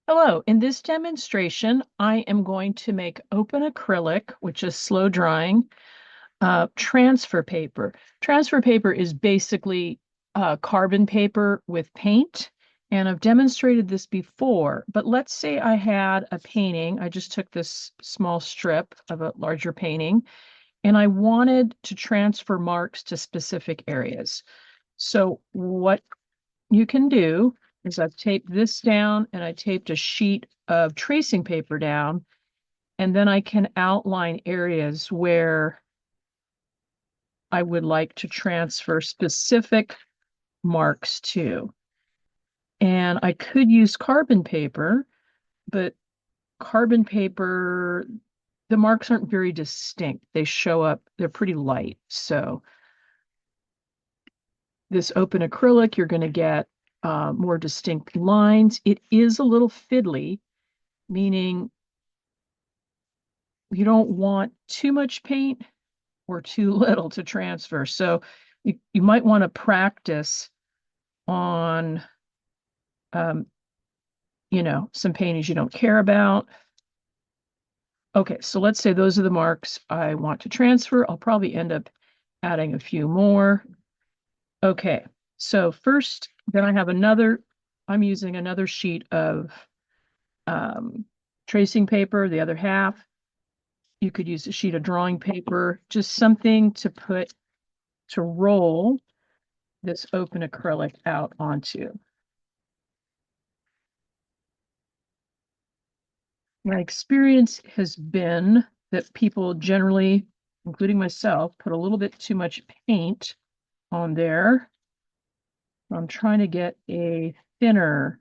Hello, in this demonstration, I am going to make open acrylic, which is slow drying, transfer paper. Transfer paper is basically carbon paper with paint, and I've demonstrated this before, but let's say I had a painting. I just took this small strip of a larger painting, and I wanted to transfer marks to specific areas. So what you can do is I've taped this down and I taped a sheet of tracing paper down, and then I can outline areas where I would like to transfer specific marks to. And I could use carbon paper, but carbon paper, the marks aren't very distinct. They show up, they're pretty light. So this open acrylic, you're going to get more distinct lines. It is a little fiddly, meaning you don't want too much paint or too little to transfer. So you might want to practice on, um, some paintings you don't care about. Okay, so let's say those are the marks I want to transfer. I'll probably end up adding a few more. Okay, so first, then I'm using another sheet of tracing paper, the other half. You could use a sheet of drawing paper, just something to roll this open acrylic out onto. My experience has been that people generally, including myself, put a little bit too much paint on there. I'm trying to get a thinner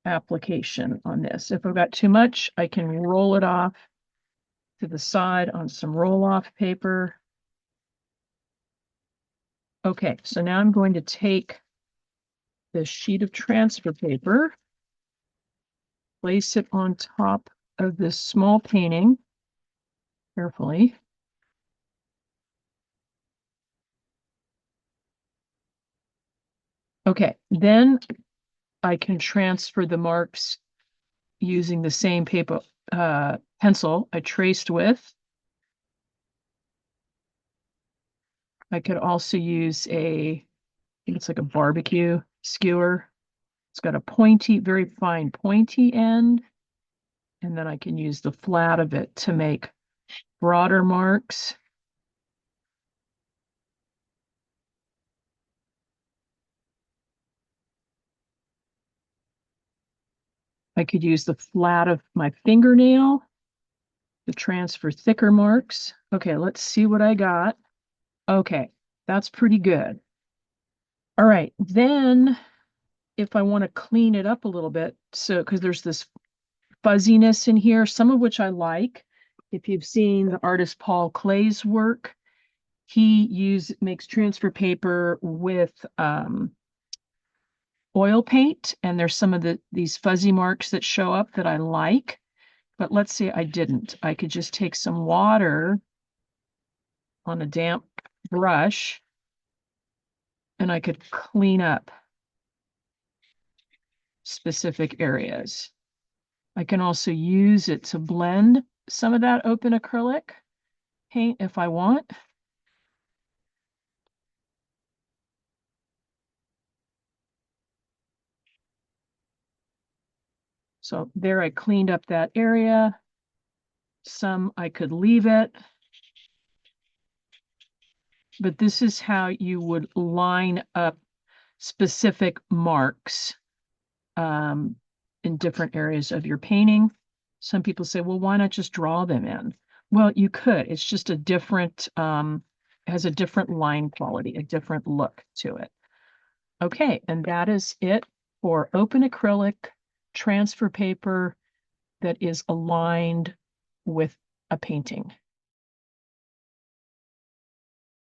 application on this. If I've got too much, I can roll it off to the side on some roll-off paper. Okay, so now I'm going to take this sheet of transfer paper, place it on top of this small painting carefully. Okay, then I can transfer the marks using the same paper pencil I traced with. I could also use I think it's like a barbecue skewer. It's got a pointy, very fine pointy end. And then I can use the flat of it to make broader marks. I could use the flat of my fingernail to transfer thicker marks. Okay, let's see what I got. Okay, that's pretty good. All right, then if I want to clean it up a little bit, so because there's this fuzziness in here, some of which I like. If you've seen the artist Paul Clay's work, he makes transfer paper with oil paint, and there's some of these fuzzy marks that show up that I like. But let's say I didn't. I could just take some water on a damp brush and I could clean up specific areas. I can also use it to blend some of that open acrylic paint if I want. So there I cleaned up that area. Some I could leave it. But this is how you would line up specific marks in different areas of your painting. Some people say, well, why not just draw them in? Well, you could. It's just a different, has a different line quality, a different look to it. Okay, and that is it for open acrylic transfer paper that is aligned with a painting.